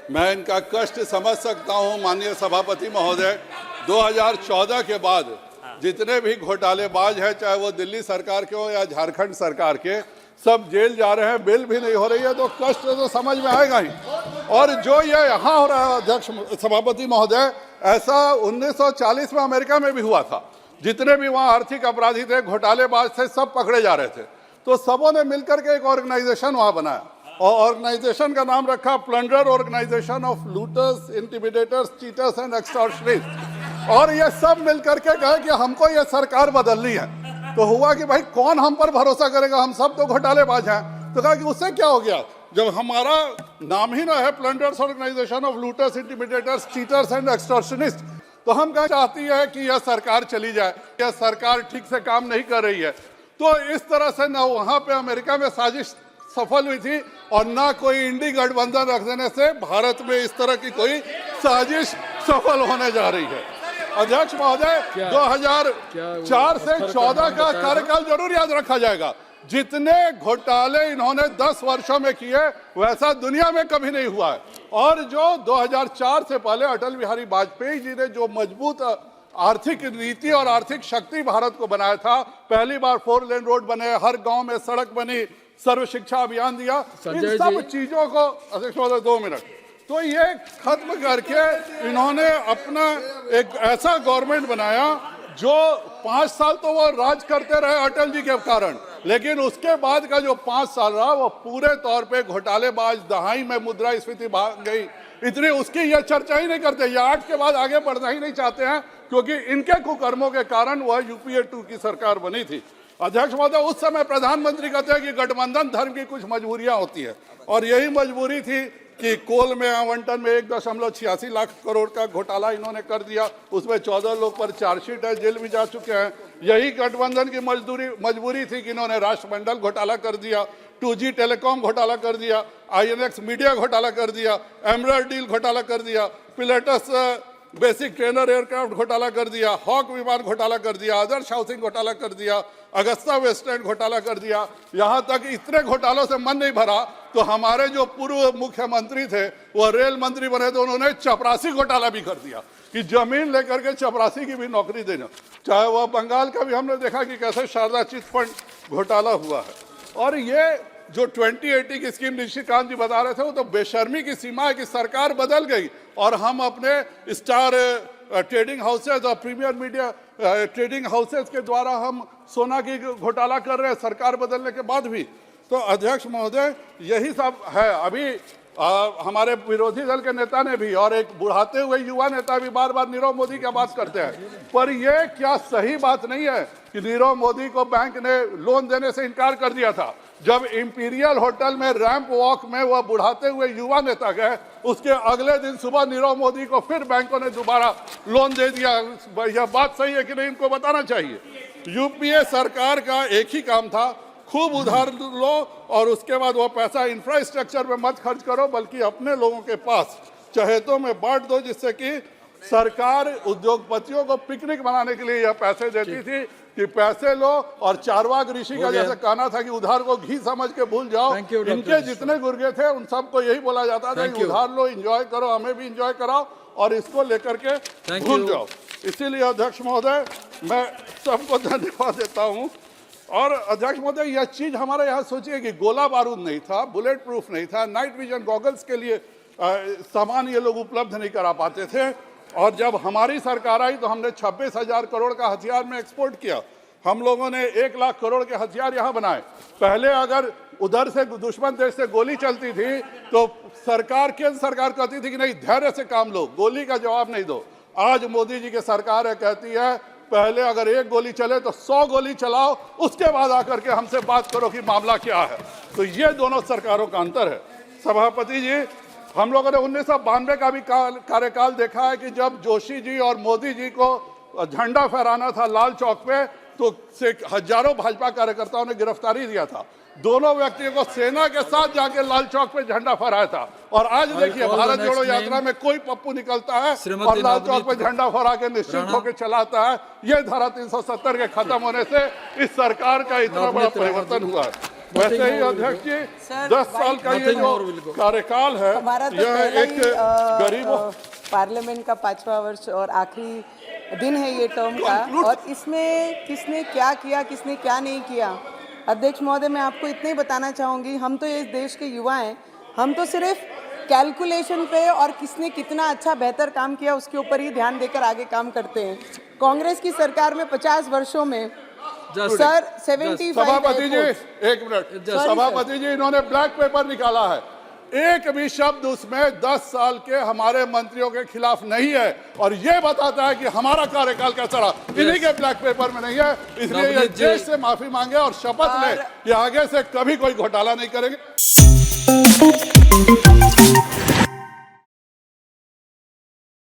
मैं इनका कष्ट समझ सकता हूं माननीय सभापति महोदय। 2014 के बाद जितने भी घोटालेबाज हैं, चाहे वो दिल्ली सरकार के हो या झारखंड सरकार के, सब जेल जा रहे हैं, बेल भी नहीं हो रही है, तो कष्ट तो समझ में आएगा ही। और जो ये यहाँ हो रहा है अध्यक्ष सभापति महोदय, ऐसा 1940 में अमेरिका में भी हुआ था। जितने भी वहाँ आर्थिक अपराधी थे, घोटालेबाज थे, सब पकड़े जा रहे थे, तो सबों ने मिलकर के एक ऑर्गेनाइजेशन वहाँ बनाया और ऑर्गेनाइजेशन का नाम रखा plunder organisation of looters, intimidators, cheaters and extortionists. और ये सब मिलकर के कहे कि हमको ये सरकार बदलनी है। तो हुआ कि भाई कौन हम पर भरोसा करेगा, हम सब तो घोटालेबाज हैं। तो कहा कि उससे क्या हो गया, जब हमारा नाम ही ना है plunders organisation of looters, intimidators, cheaters and extortionists, तो हम क्या चाहती है कि यह सरकार चली जाए, यह सरकार ठीक से काम नहीं कर रही है। तो इस तरह से न वहाँ पे अमेरिका में साजिश सफल हुई थी और ना कोई इंडी गठबंधन रख देने से भारत में इस तरह की कोई साजिश सफल होने जा रही है। अध्यक्ष महोदय, 2004 से 14 का कार्यकाल जरूर याद रखा जाएगा। जितने घोटाले इन्होंने 10 वर्षों में किए, वैसा दुनिया में कभी नहीं हुआ है। और जो 2004 से पहले अटल बिहारी वाजपेयी जी ने जो मजबूत आर्थिक नीति और आर्थिक शक्ति भारत को बनाया था, पहली बार 4 लेन रोड बने, हर गांव में सड़क बनी, सर्व शिक्षा अभियान दिया, इन सब चीजों को अध्यक्ष महोदय 2 मिनट, तो ये खत्म करके इन्होंने अपना एक ऐसा गवर्नमेंट बनाया जो 5 साल तो वो राज करते रहे अटल जी के कारण, लेकिन उसके बाद का जो 5 साल रहा वो पूरे तौर पे घोटालेबाज, दहाई में मुद्रास्फीति भाग गई, इतनी उसकी ये चर्चा ही नहीं करते। ये 8 के बाद आगे बढ़ना ही नहीं चाहते हैं, क्योंकि इनके कुकर्मों के कारण वह UPA 2 की सरकार बनी थी। अध्यक्ष महोदय, उस समय प्रधानमंत्री कहते हैं कि गठबंधन धर्म की कुछ मजबूरियां होती है, और यही मजबूरी थी कि कोल में आवंटन में 1.86 लाख करोड़ का घोटाला इन्होंने कर दिया। उसमें 14 लोग पर चार्जशीट है, जेल भी जा चुके हैं। यही गठबंधन की मजबूरी थी कि इन्होंने राष्ट्रमंडल घोटाला कर दिया, 2G टेलीकॉम घोटाला कर दिया, INX मीडिया घोटाला कर दिया, एमराल्ड डील घोटाला कर दिया, पिलेटस बेसिक ट्रेनर एयरक्राफ्ट घोटाला कर दिया, हॉक विमान घोटाला कर दिया, आदर्श हाउसिंग घोटाला कर दिया, अगस्ता वेस्टलैंड घोटाला कर दिया। यहाँ तक इतने घोटालों से मन नहीं भरा तो हमारे जो पूर्व मुख्यमंत्री थे वो रेल मंत्री बने, तो उन्होंने चपरासी घोटाला भी कर दिया कि जमीन लेकर के चपरासी की भी नौकरी देना। चाहे वह बंगाल का भी हमने देखा कि कैसे शारदा चिट फंड घोटाला हुआ है। और ये जो 2080 की स्कीम निशिकांत जी बता रहे थे, वो तो बेशर्मी की सीमा है कि सरकार बदल गई और हम अपने स्टार ट्रेडिंग हाउसेज और प्रीमियर मीडिया ट्रेडिंग हाउसेज के द्वारा हम सोना की घोटाला कर रहे हैं सरकार बदलने के बाद भी। तो अध्यक्ष महोदय, यही सब है। अभी हमारे विरोधी दल के नेता ने भी और एक बुढ़ाते हुए युवा नेता भी बार बार नीरव मोदी की बात करते हैं, पर यह क्या सही बात नहीं है कि नीरव मोदी को बैंक ने लोन देने से इनकार कर दिया था। जब इंपीरियल होटल में रैंप वॉक में वह बुढ़ाते हुए युवा नेता गए, उसके अगले दिन सुबह नीरव मोदी को फिर बैंकों ने दोबारा लोन दे दिया। यह बात सही है कि नहीं, इनको बताना चाहिए। UPA सरकार का एक ही काम था, खूब उधार लो और उसके बाद वो पैसा इंफ्रास्ट्रक्चर में मत खर्च करो, बल्कि अपने लोगों के पास चहेतों में बांट दो, जिससे कि सरकार उद्योगपतियों को पिकनिक मनाने के लिए यह पैसे देती थी कि पैसे लो। और चारवाक ऋषि का जैसे कहना था कि उधार को घी समझ के भूल जाओ, इनके जितने गुर्गे थे उन सबको यही बोला जाता था कि उधार लो, एंजॉय करो, हमें भी एंजॉय कराओ और इसको लेकर के भूल जाओ। इसीलिए अध्यक्ष महोदय, मैं सबको धन्यवाद देता हूँ। और अध्यक्ष महोदय, यह चीज हमारे यहाँ सोचिए कि गोला बारूद नहीं था, बुलेट प्रूफ नहीं था, नाइट विजन गॉगल्स के लिए सामान ये लोग उपलब्ध नहीं करा पाते थे। और जब हमारी सरकार आई तो हमने 26,000 करोड़ का हथियार में एक्सपोर्ट किया। हम लोगों ने 1 लाख करोड़ के हथियार यहाँ बनाए। पहले अगर उधर से दुश्मन देश से गोली चलती थी तो केंद्र सरकार कहती थी कि नहीं, धैर्य से काम लो, गोली का जवाब नहीं दो। आज मोदी जी की सरकार है, कहती है पहले अगर 1 गोली चले तो 100 गोली चलाओ, उसके बाद आकर के हमसे बात करो कि मामला क्या है। तो ये दोनों सरकारों का अंतर है। सभापति जी, हम लोगों ने 1992 का भी कार्यकाल देखा है कि जब जोशी जी और मोदी जी को झंडा फहराना था लाल चौक पे, तो हजारों भाजपा कार्यकर्ताओं ने गिरफ्तारी दिया था। दोनों व्यक्तियों को सेना के साथ जाके लाल चौक पे झंडा फहराया था। और आज देखिए, भारत जोड़ो यात्रा में कोई पप्पू निकलता है और लाल चौक पे झंडा फहरा के निश्चित होकर चलाता है। ये धारा 370 के खत्म होने से इस सरकार का इतना बड़ा परिवर्तन हुआ है। वैसे ही अध्यक्ष जी सर, 10 साल का ये जो कार्यकाल है हमारा तो यह पहला एक ही गरीबों पार्लियामेंट का 5वां वर्ष और आखिरी दिन है ये टर्म का, और इसमें किसने क्या किया, किसने क्या नहीं किया। अध्यक्ष महोदय, मैं आपको इतना ही बताना चाहूँगी, हम तो इस देश के युवा हैं, हम तो सिर्फ कैलकुलेशन पे और किसने कितना अच्छा बेहतर काम किया उसके ऊपर ही ध्यान देकर आगे काम करते हैं। कांग्रेस की सरकार में 50 वर्षों में सर 75 सभापति जी एयरपोर्ट्स। एक मिनट, सभापति जी इन्होंने ब्लैक पेपर निकाला है, एक भी शब्द उसमें 10 साल के हमारे मंत्रियों के खिलाफ नहीं है, और ये बताता है कि हमारा कार्यकाल कैसा रहा, इन्हीं के ब्लैक पेपर में नहीं है। इसलिए ये देश से माफी मांगे और शपथ ले कि आगे से कभी कोई घोटाला नहीं करेंगे।